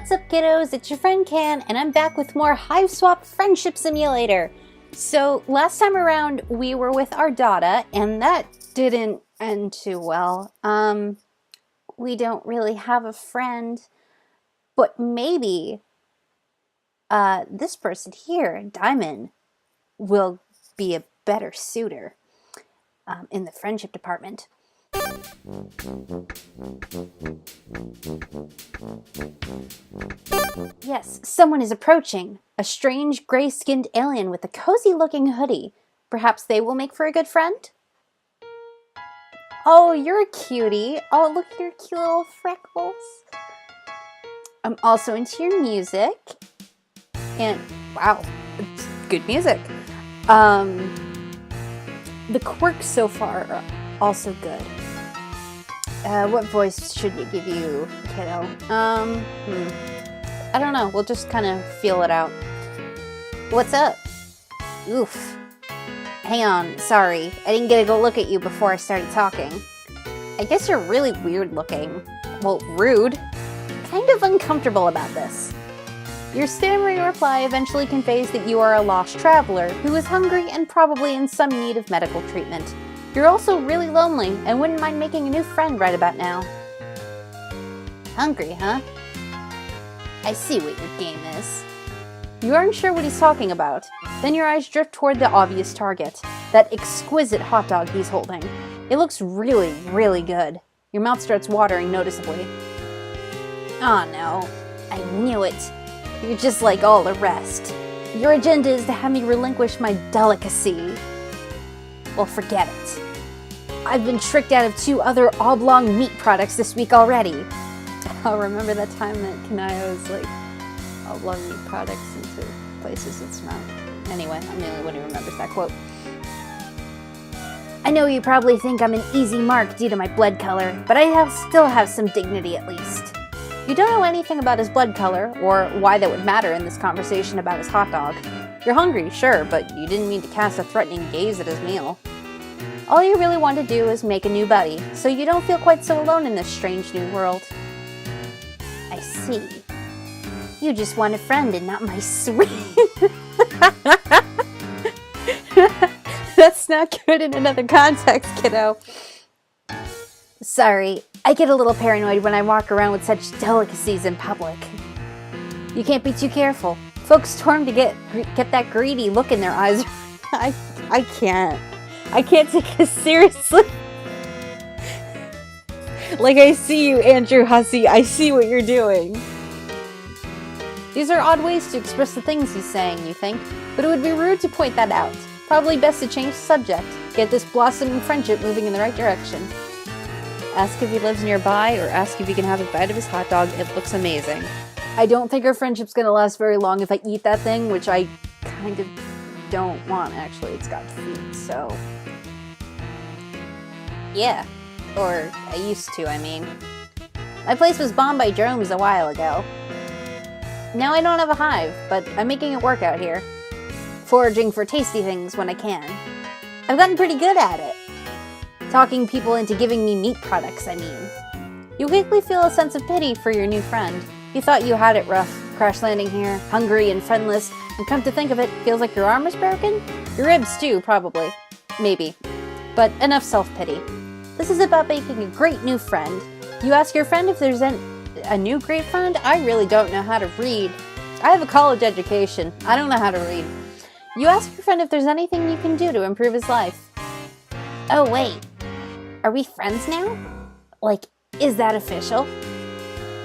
What's up, kiddos? It's your friend Can, and I'm back with more Hiveswap Friendship Simulator. So last time around, we were with our Dada, and that didn't end too well. We don't really have a friend, but maybe this person here, Diemen, will be a better suitor in the friendship department. Yes, someone is approaching. A strange, gray-skinned alien with a cozy-looking hoodie. Perhaps they will make for a good friend? Oh, you're a cutie. Oh, look at your cute little freckles. I'm also into your music. And, wow, it's good music. The quirks so far are also good. What voice should we give you, kiddo? I don't know. We'll just kind of feel it out. What's up? Oof. Hang on. Sorry. I didn't get to go look at you before I started talking. I guess you're really weird looking. Well, rude. Kind of uncomfortable about this. Your stammering reply eventually conveys that you are a lost traveler who is hungry and probably in some need of medical treatment. You're also really lonely and wouldn't mind making a new friend right about now. Hungry, huh? I see what your game is. You aren't sure what he's talking about. Then your eyes drift toward the obvious target, that exquisite hot dog he's holding. It looks really, really good. Your mouth starts watering noticeably. Oh no, I knew it. You're just like all the rest. Your agenda is to have me relinquish my delicacy. Well, forget it. I've been tricked out of 2 other oblong meat products this week already. I'll remember that time that Kanaya was like oblong meat products into places it's not. Anyway, I'm the only one who remembers that quote. I know you probably think I'm an easy mark due to my blood color, but I still have some dignity at least. You don't know anything about his blood color, or why that would matter in this conversation about his hot dog. You're hungry, sure, but you didn't mean to cast a threatening gaze at his meal. All you really want to do is make a new buddy, so you don't feel quite so alone in this strange new world. I see. You just want a friend and not my sweet... That's not good in another context, kiddo. Sorry, I get a little paranoid when I walk around with such delicacies in public. You can't be too careful. Folks storm to get that greedy look in their eyes. I can't. I can't take this seriously. Like, I see you, Andrew Hussey. I see what you're doing. These are odd ways to express the things he's saying, you think? But it would be rude to point that out. Probably best to change the subject. Get this blossoming friendship moving in the right direction. Ask if he lives nearby, or ask if you can have a bite of his hot dog. It looks amazing. I don't think our friendship's gonna last very long if I eat that thing, which I kind of don't want, actually. It's got feet, so... Yeah. Or, I used to, I mean. My place was bombed by drones a while ago. Now I don't have a hive, but I'm making it work out here. Foraging for tasty things when I can. I've gotten pretty good at it. Talking people into giving me meat products, I mean. You quickly feel a sense of pity for your new friend. You thought you had it rough, crash landing here, hungry and friendless, and come to think of it, feels like your arm is broken? Your ribs too, probably. Maybe. But enough self-pity. This is about making a great new friend. You ask your friend if there's a new great friend? I really don't know how to read. I have a college education. I don't know how to read. You ask your friend if there's anything you can do to improve his life. Oh wait, are we friends now? Like, is that official?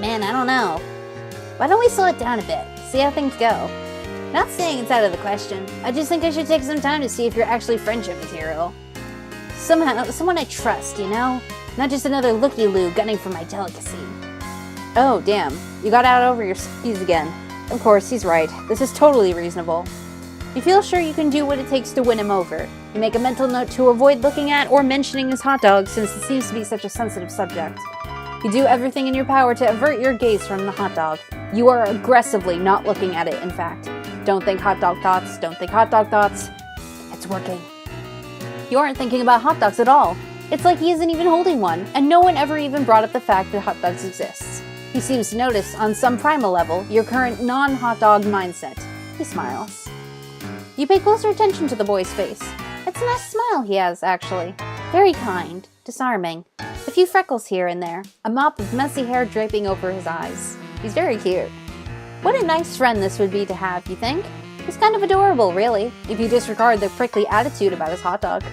Man, I don't know. Why don't we slow it down a bit, see how things go? Not saying it's out of the question. I just think I should take some time to see if you're actually friendship material. Someone I trust, you know? Not just another looky-loo gunning for my delicacy. Oh, damn. You got out over your skis again. Of course, he's right. This is totally reasonable. You feel sure you can do what it takes to win him over. You make a mental note to avoid looking at or mentioning his hot dog since it seems to be such a sensitive subject. You do everything in your power to avert your gaze from the hot dog. You are aggressively not looking at it, in fact. Don't think hot dog thoughts, don't think hot dog thoughts. It's working. You aren't thinking about hot dogs at all. It's like he isn't even holding one, and no one ever even brought up the fact that hot dogs exist. He seems to notice, on some primal level, your current non-hot dog mindset. He smiles. You pay closer attention to the boy's face. It's a nice smile he has, actually. Very kind, disarming. A few freckles here and there, a mop of messy hair draping over his eyes. He's very cute. What a nice friend this would be to have, you think? He's kind of adorable, really, if you disregard the prickly attitude about his hot dog.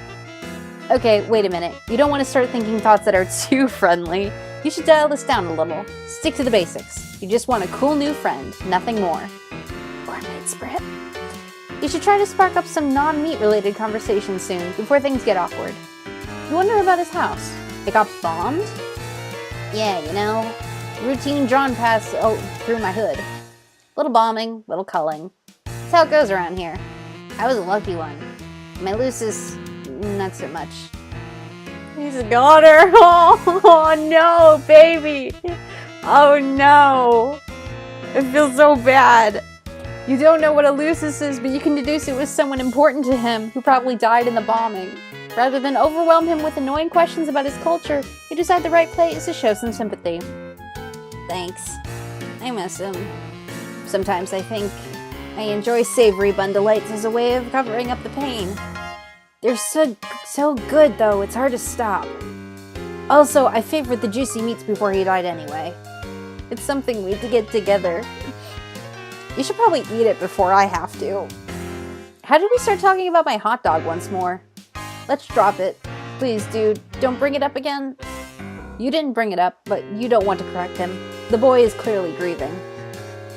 Okay, wait a minute. You don't want to start thinking thoughts that are too friendly. You should dial this down a little. Stick to the basics. You just want a cool new friend, nothing more. Or mid-spread. You should try to spark up some non-meat related conversation soon, before things get awkward. You wonder about his house. It got bombed? Yeah, you know, routine drawn paths through my hood. Little bombing, little culling. That's how it goes around here. I was a lucky one. My Lucis, not so much. He's a goner. Oh no, baby. Oh no. It feels so bad. You don't know what a Lucis is, but you can deduce it was someone important to him who probably died in the bombing. Rather than overwhelm him with annoying questions about his culture, you decide the right place to show some sympathy. Thanks. I miss him. Sometimes I think I enjoy savory bun delights as a way of covering up the pain. They're so good, though, it's hard to stop. Also, I favored the juicy meats before he died anyway. It's something we had to get together. You should probably eat it before I have to. How did we start talking about my hot dog once more? Let's drop it. Please, dude, don't bring it up again. You didn't bring it up, but you don't want to correct him. The boy is clearly grieving.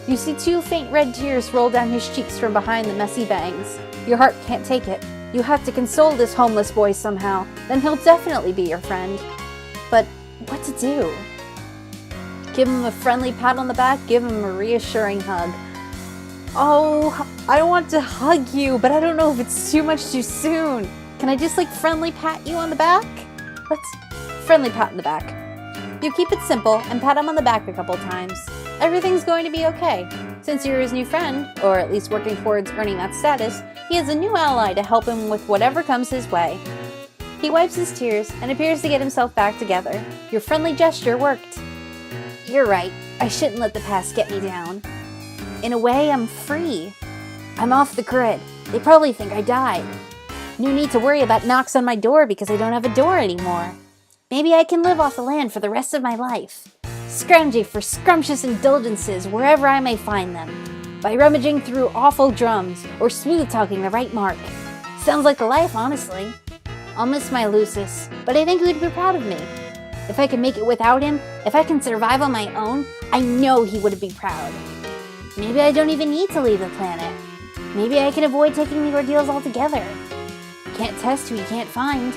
You see 2 faint red tears roll down his cheeks from behind the messy bangs. Your heart can't take it. You have to console this homeless boy somehow, then he'll definitely be your friend. But what to do? Give him a friendly pat on the back, give him a reassuring hug. Oh, I want to hug you, but I don't know if it's too much too soon. Can I just friendly pat you on the back? Let's friendly pat on the back. You keep it simple and pat him on the back a couple times. Everything's going to be okay. Since you're his new friend, or at least working towards earning that status, he has a new ally to help him with whatever comes his way. He wipes his tears and appears to get himself back together. Your friendly gesture worked. You're right. I shouldn't let the past get me down. In a way, I'm free. I'm off the grid. They probably think I died. No need to worry about knocks on my door because I don't have a door anymore. Maybe I can live off the land for the rest of my life, scrounging for scrumptious indulgences wherever I may find them, by rummaging through awful drums or smooth-talking the right mark. Sounds like the life, honestly. I'll miss my Lucis, but I think he would be proud of me. If I can make it without him, if I can survive on my own, I know he would be proud. Maybe I don't even need to leave the planet. Maybe I can avoid taking the ordeals altogether. Can't test who you can't find.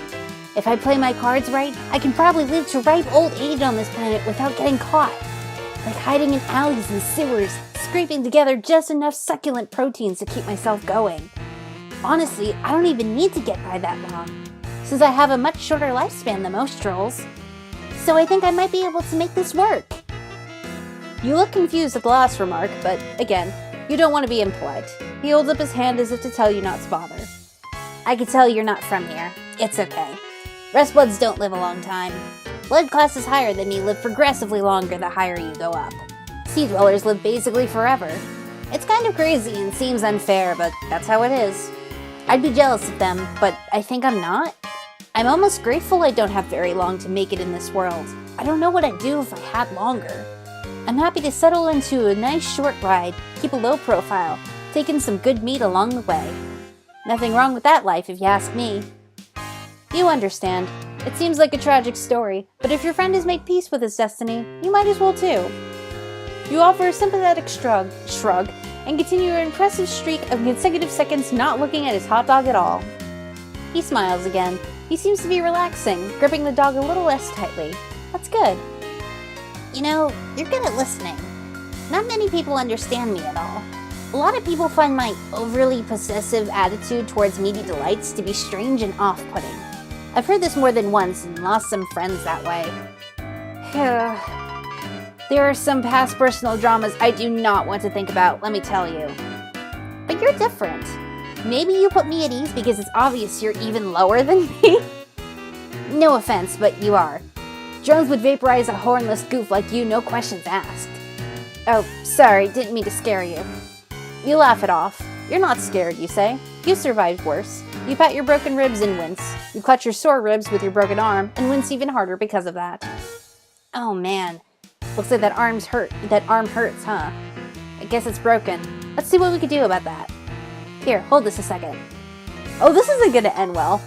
If I play my cards right, I can probably live to ripe old age on this planet without getting caught. Like hiding in alleys and sewers, scraping together just enough succulent proteins to keep myself going. Honestly, I don't even need to get by that long, since I have a much shorter lifespan than most trolls. So I think I might be able to make this work. You look confused at the last remark, but again, you don't want to be impolite. He holds up his hand as if to tell you not to bother. I can tell you're not from here. It's okay. Restbloods don't live a long time. Blood classes higher than me live progressively longer the higher you go up. Sea dwellers live basically forever. It's kind of crazy and seems unfair, but that's how it is. I'd be jealous of them, but I think I'm not. I'm almost grateful I don't have very long to make it in this world. I don't know what I'd do if I had longer. I'm happy to settle into a nice short ride, keep a low profile, taking some good meat along the way. Nothing wrong with that life, if you ask me. You understand. It seems like a tragic story, but if your friend has made peace with his destiny, you might as well too. You offer a sympathetic shrug, and continue your impressive streak of consecutive seconds not looking at his hot dog at all. He smiles again. He seems to be relaxing, gripping the dog a little less tightly. That's good. You know, you're good at listening. Not many people understand me at all. A lot of people find my overly possessive attitude towards meaty delights to be strange and off-putting. I've heard this more than once and lost some friends that way. There are some past personal dramas I do not want to think about, let me tell you. But you're different. Maybe you put me at ease because it's obvious you're even lower than me? No offense, but you are. Drones would vaporize a hornless goof like you, no questions asked. Oh, sorry, didn't mean to scare you. You laugh it off. You're not scared, you say. You survived worse. You pat your broken ribs and wince. You clutch your sore ribs with your broken arm and wince even harder because of that. Oh man. Looks like that arm hurts, huh? I guess it's broken. Let's see what we could do about that. Here, hold this a second. Oh, this isn't gonna end well.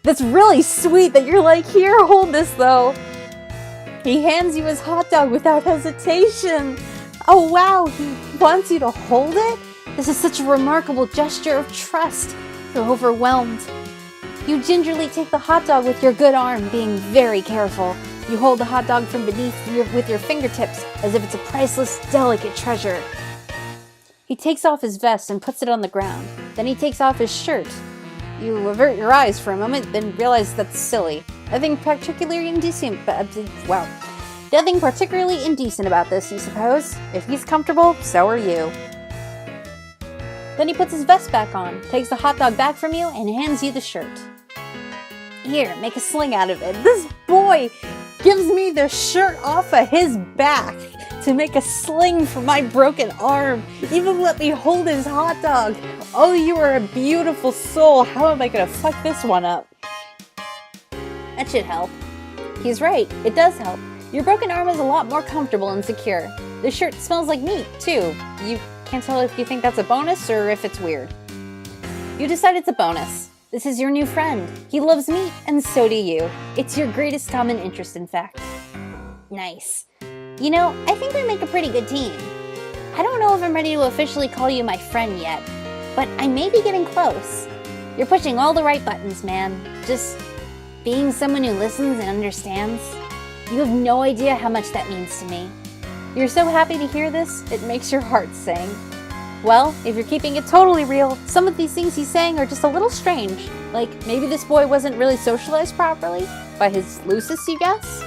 That's really sweet that you're like, here, hold this though. He hands you his hot dog without hesitation. Oh wow, he wants you to hold it? This is such a remarkable gesture of trust. You're overwhelmed. You gingerly take the hot dog with your good arm, being very careful. You hold the hot dog from beneath with your fingertips as if it's a priceless, delicate treasure. He takes off his vest and puts it on the ground. Then he takes off his shirt. You avert your eyes for a moment, then realize that's silly. Nothing particularly indecent about this, you suppose. If he's comfortable, so are you. Then he puts his vest back on, takes the hot dog back from you, and hands you the shirt. Here, make a sling out of it. This boy gives me the shirt off of his back to make a sling for my broken arm. Even let me hold his hot dog. Oh, you are a beautiful soul. How am I gonna fuck this one up? That should help. He's right, it does help. Your broken arm is a lot more comfortable and secure. The shirt smells like meat, too. You can't tell if you think that's a bonus or if it's weird. You decide it's a bonus. This is your new friend. He loves meat, and so do you. It's your greatest common interest, in fact. Nice. You know, I think we make a pretty good team. I don't know if I'm ready to officially call you my friend yet, but I may be getting close. You're pushing all the right buttons, man. Just being someone who listens and understands. You have no idea how much that means to me. You're so happy to hear this, it makes your heart sing. Well, if you're keeping it totally real, some of these things he's saying are just a little strange. Like, maybe this boy wasn't really socialized properly? By his loosest, you guess?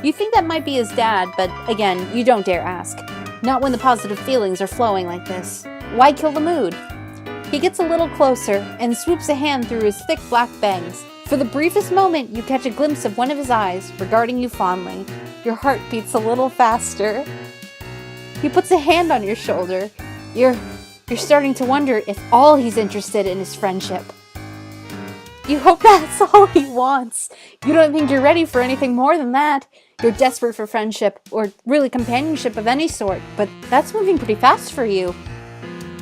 You think that might be his dad, but again, you don't dare ask. Not when the positive feelings are flowing like this. Why kill the mood? He gets a little closer and swoops a hand through his thick black bangs. For the briefest moment, you catch a glimpse of one of his eyes, regarding you fondly. Your heart beats a little faster. He puts a hand on your shoulder. You're starting to wonder if all he's interested in is friendship. You hope that's all he wants. You don't think you're ready for anything more than that. You're desperate for friendship, or really companionship of any sort, but that's moving pretty fast for you.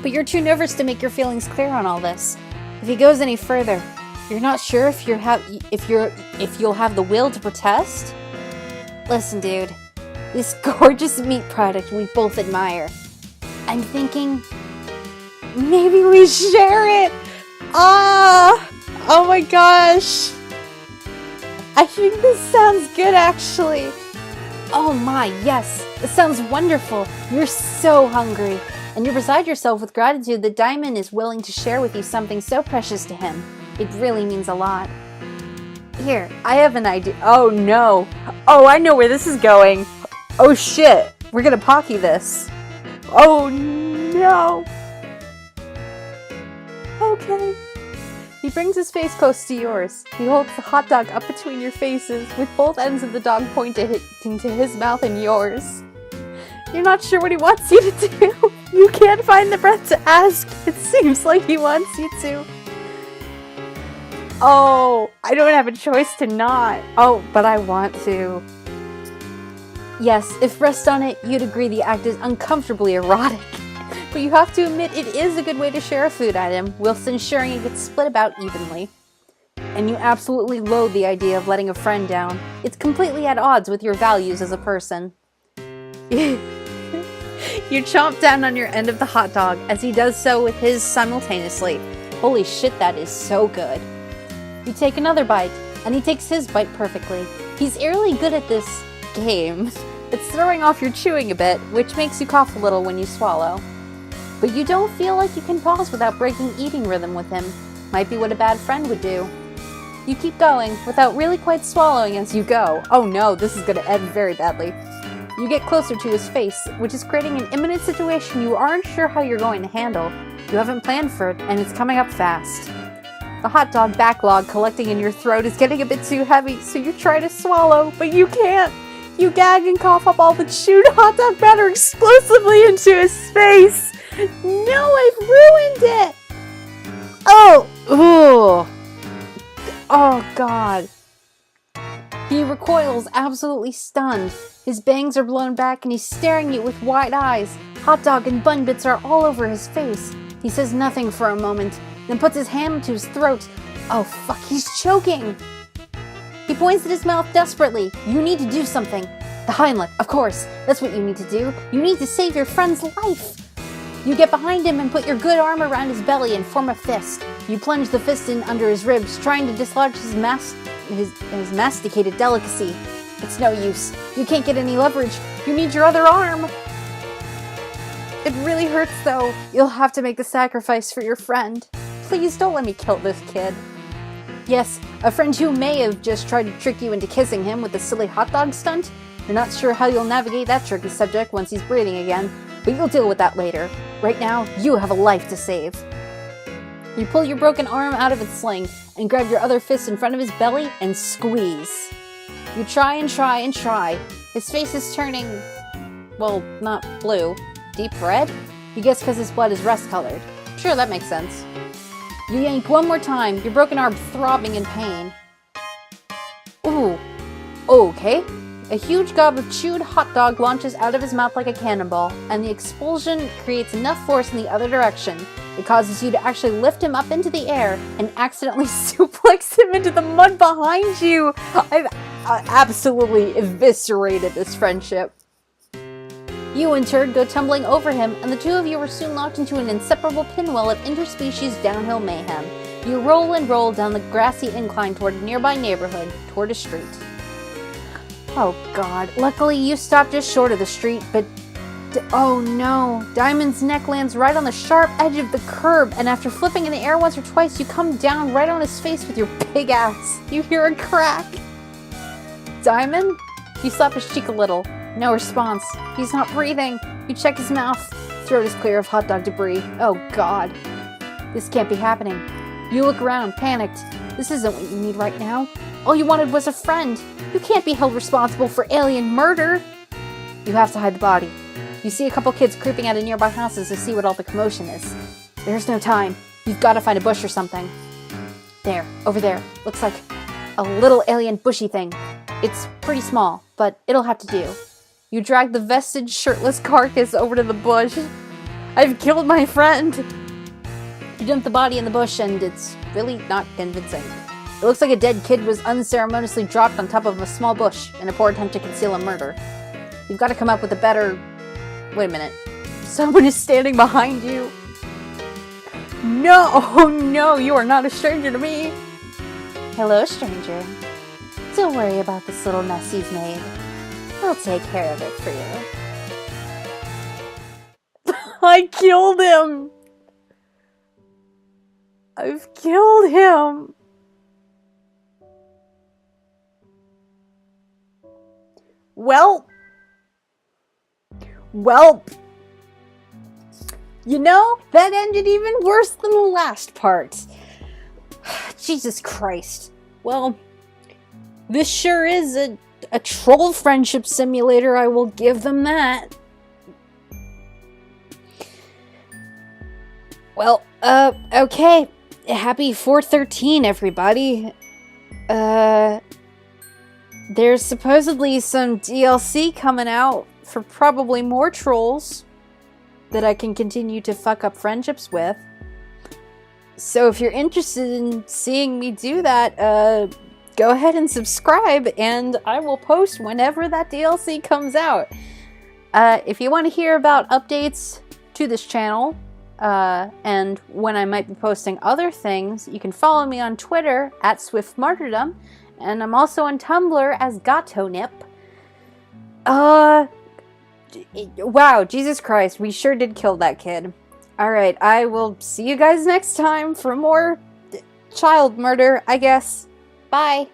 But you're too nervous to make your feelings clear on all this. If he goes any further, you're not sure if you'll have the will to protest? Listen, dude. This gorgeous meat product we both admire. I'm thinking, maybe we share it! Oh my gosh! I think this sounds good, actually. Oh my, yes, this sounds wonderful. You're so hungry, and you're beside yourself with gratitude that Diemen is willing to share with you something so precious to him. It really means a lot. Here, I have an idea. Oh no. Oh, I know where this is going. Oh shit, we're gonna Pocky this. Oh no. Okay. He brings his face close to yours. He holds the hot dog up between your faces, with both ends of the dog pointed into his mouth and yours. You're not sure what he wants you to do. You can't find the breath to ask. It seems like he wants you to. Oh, I don't have a choice to not. Oh, but I want to. Yes, if pressed on it, you'd agree the act is uncomfortably erotic. But you have to admit it is a good way to share a food item, whilst ensuring it gets split about evenly. And you absolutely loathe the idea of letting a friend down. It's completely at odds with your values as a person. You chomp down on your end of the hot dog as he does so with his simultaneously. Holy shit, that is so good. You take another bite, and he takes his bite perfectly. He's eerily good at this game. It's throwing off your chewing a bit, which makes you cough a little when you swallow. But you don't feel like you can pause without breaking eating rhythm with him. Might be what a bad friend would do. You keep going, without really quite swallowing as you go. Oh no, this is gonna end very badly. You get closer to his face, which is creating an imminent situation you aren't sure how you're going to handle. You haven't planned for it, and it's coming up fast. The hot dog backlog collecting in your throat is getting a bit too heavy, so you try to swallow, but you can't. You gag and cough up all the chewed hot dog batter explosively into his face. No, I've ruined it. Oh, oh God. He recoils, absolutely stunned. His bangs are blown back and he's staring at you with wide eyes. Hot dog and bun bits are all over his face. He says nothing for a moment, then puts his hand to his throat. Oh fuck, he's choking! He points at his mouth desperately. You need to do something. The Heimlich, of course. That's what you need to do. You need to save your friend's life. You get behind him and put your good arm around his belly and form a fist. You plunge the fist in under his ribs, trying to dislodge his masticated delicacy. It's no use. You can't get any leverage. You need your other arm. It really hurts though. You'll have to make the sacrifice for your friend. Please don't let me kill this kid. Yes, a friend who may have just tried to trick you into kissing him with a silly hot dog stunt. You're not sure how you'll navigate that tricky subject once he's breathing again, but you'll deal with that later. Right now, you have a life to save. You pull your broken arm out of its sling and grab your other fist in front of his belly and squeeze. You try and try and try. His face is turning, well, not blue, deep red? You guess because his blood is rust-colored. Sure, that makes sense. You yank one more time, your broken arm throbbing in pain. Ooh, okay. A huge gob of chewed hot dog launches out of his mouth like a cannonball, and the expulsion creates enough force in the other direction. It causes you to actually lift him up into the air and accidentally suplex him into the mud behind you. I've absolutely eviscerated this friendship. You, in turn, go tumbling over him, and the two of you are soon locked into an inseparable pinwheel of interspecies downhill mayhem. You roll and roll down the grassy incline toward a nearby neighborhood, toward a street. Oh God, luckily you stop just short of the street, but oh no, Diamond's neck lands right on the sharp edge of the curb, and after flipping in the air once or twice, you come down right on his face with your big ass. You hear a crack. Diamond? You slap his cheek a little. No response. He's not breathing. You check his mouth. Throat is clear of hot dog debris. Oh God. This can't be happening. You look around, panicked. This isn't what you need right now. All you wanted was a friend. You can't be held responsible for alien murder. You have to hide the body. You see a couple kids creeping out of nearby houses to see what all the commotion is. There's no time. You've got to find a bush or something. There, over there. Looks like a little alien bushy thing. It's pretty small, but it'll have to do. You drag the vested, shirtless carcass over to the bush. I've killed my friend. You dump the body in the bush, and it's really not convincing. It looks like a dead kid was unceremoniously dropped on top of a small bush in a poor attempt to conceal a murder. You've got to come up with a better... Wait a minute. Someone is standing behind you. No! Oh no, you are not a stranger to me. Hello, stranger. Don't worry about this little mess you've made. I'll take care of it for you. I killed him! I've killed him! Well, you know, that ended even worse than the last part. Jesus Christ. Well, this sure is a troll friendship simulator, I will give them that. Well, okay. Happy 4/13, everybody. There's supposedly some DLC coming out for probably more trolls that I can continue to fuck up friendships with. So if you're interested in seeing me do that, go ahead and subscribe, and I will post whenever that DLC comes out. If you want to hear about updates to this channel, and when I might be posting other things, you can follow me on Twitter at SwiftMartyrdom, and I'm also on Tumblr as GatoNip. Wow, Jesus Christ, we sure did kill that kid. Alright, I will see you guys next time for more child murder, I guess. Bye!